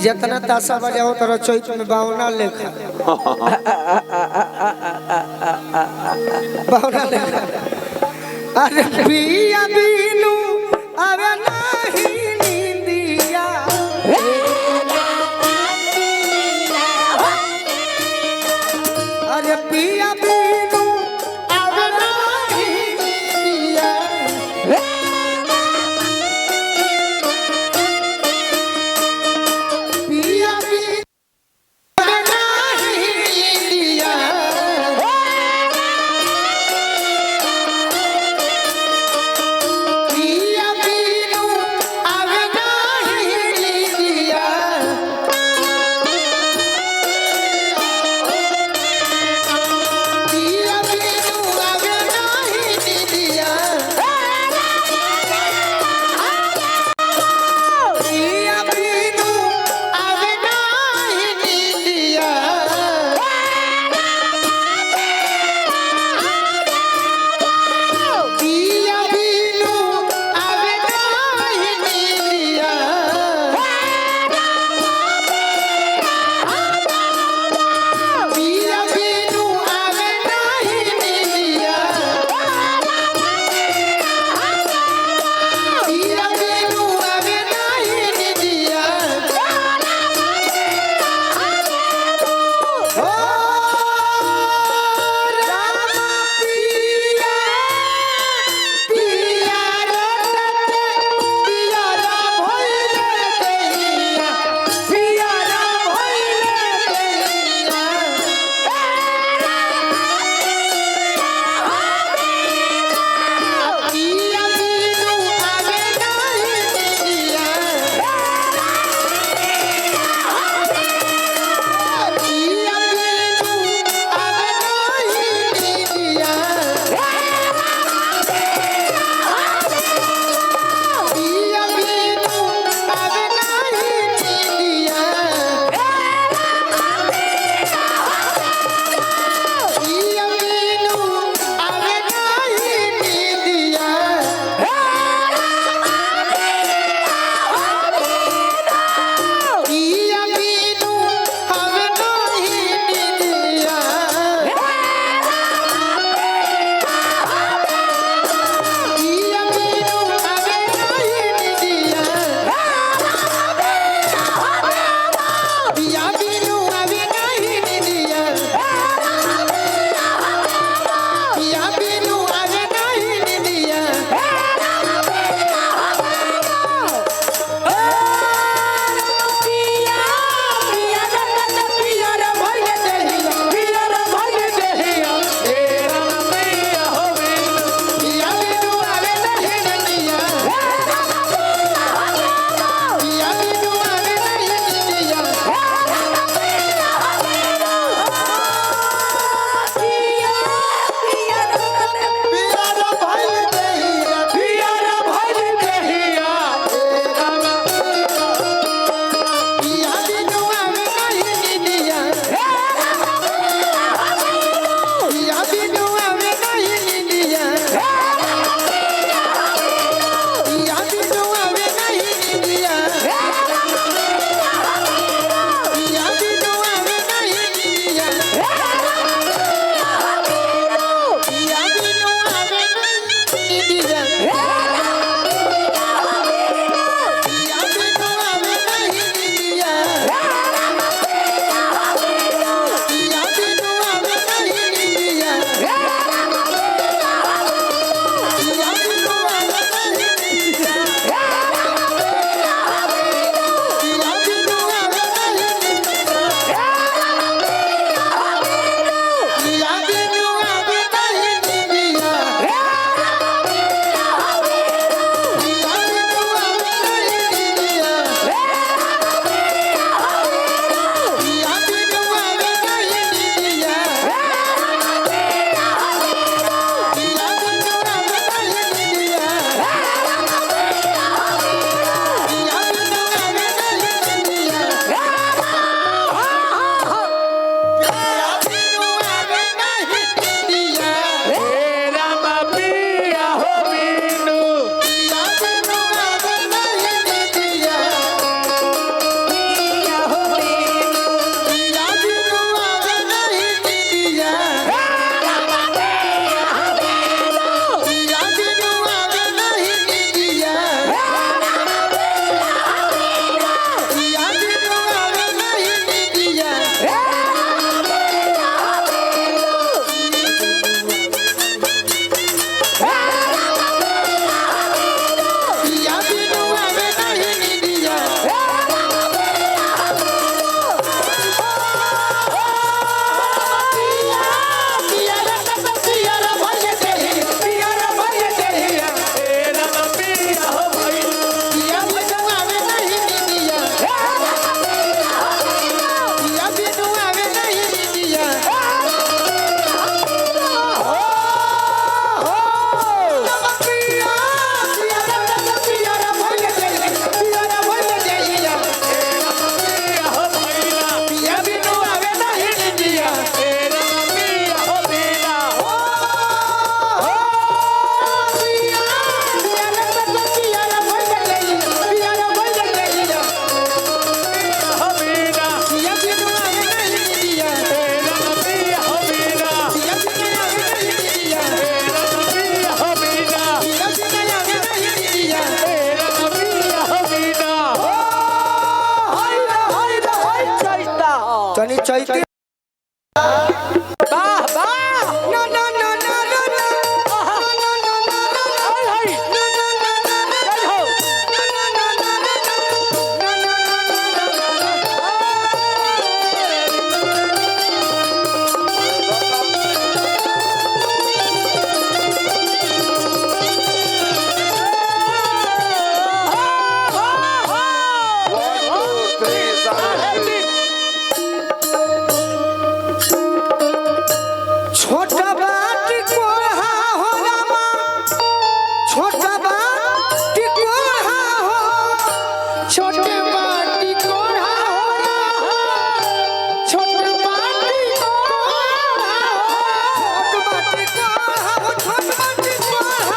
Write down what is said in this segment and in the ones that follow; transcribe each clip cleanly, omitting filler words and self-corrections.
जितना ताशा बजाओ तरह चैत में बावना लेखा बावना लेखा। अरे पिया बीनू अरे नहीं नींदिया अरे पिया बीनू अरे नहीं नींदिया पिया बीनू अरे नहीं नींदिया तनी चैती वाह वाह ना ना ना ना ना ना छोटा बाटी कोढ़ा हो रामा छोटा बाटी कोढ़ा हो छोटे बाटी कोढ़ा हो रामा छोटे बाटी कोढ़ा हो छोट बाटी कोढ़ा हो छोट बाटी कोढ़ा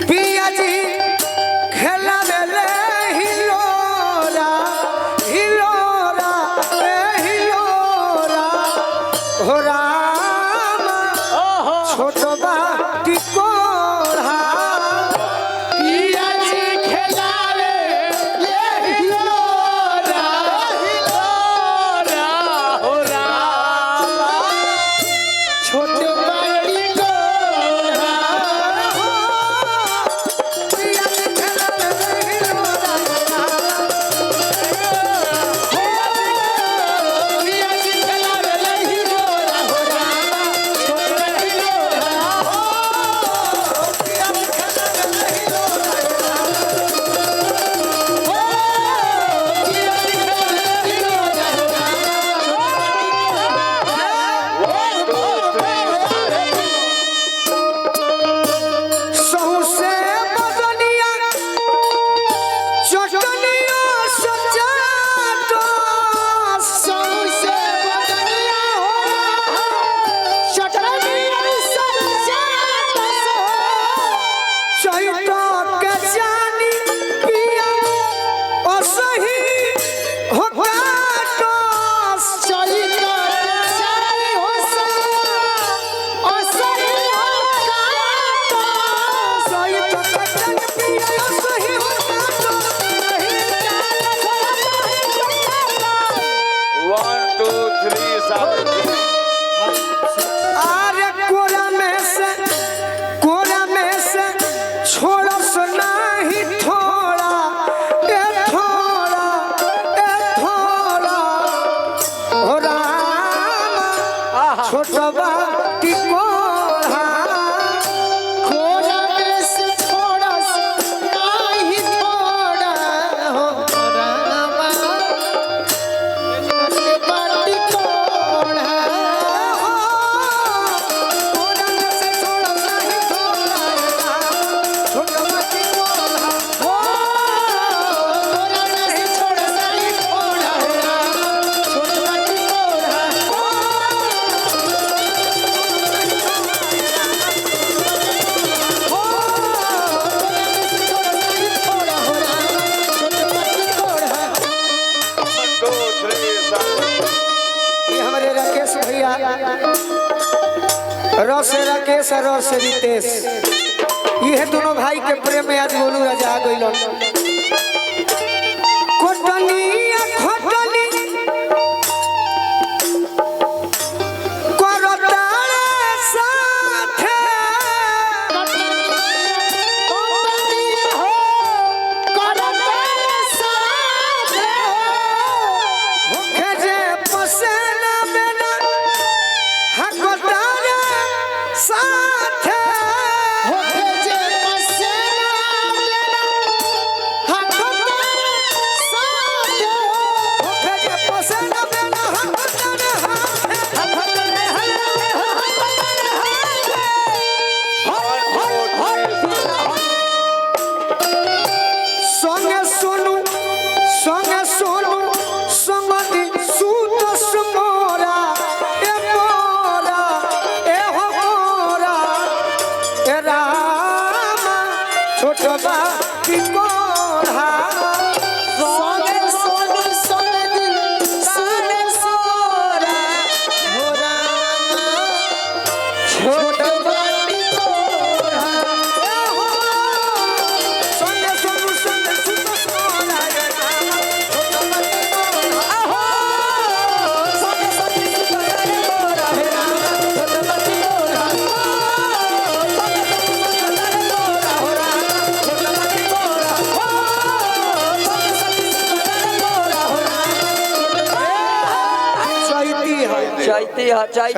पिया जी खेला बेले हिलोरा हिलोरा हिलोरा हो रामा छोट बाटी कोढ़ा पिया जी खेला बेले हिलोरा हिलोरा हो रामा छोट बाटी कोढ़ा पिया जी खेला बेले हिलोरा पिया जी खेला बेले हिलोरा हो रामा छोट बाटी कोढ़ा पिया जी खेला बेले हिलोरा पिया जी खेला बेले सौसे बदनिया चटनिया सजातो सौसे बदनिया हो चटनिया सजातो चैतो के जानी पिया असही हो काटो चैतो के जानी हो असही हो काटो चैतो के जानी पिया असही हो काटो अरे कोरा में से छोड़ा सुना ही थोड़ा ए थोड़ा ए थोड़ा हो रामा छोट बाटी कोढ़ा कोरा में से छोड़ा सुना ही थोड़ा हो रामा बाटी कोढ़ा कोरा में से छोड़ा सा ही थोड़ा छोट बाटी कोढ़ा कोरा में से छोड़ा सा ही थोड़ा छोट बाटी कोढ़ा ये हमारे राकेश भैया रस राकेश और रस रितेश ये दोनों भाई के प्रेम में आज गोलू राजा आ गइलन कोटनिया खोटनी करतारे साथे कोटनिया हो करतारे साथे होखे जे पसेना मेना हकतारे साथे होखे जे पसेना मेना हकतारे साथे होखे जे पसेना मेना हकतारे हाथे हकतारे संगे सोनू संगति सूत सुमोरा ए मोरा ए हो मोरा ए रा बिहार चाय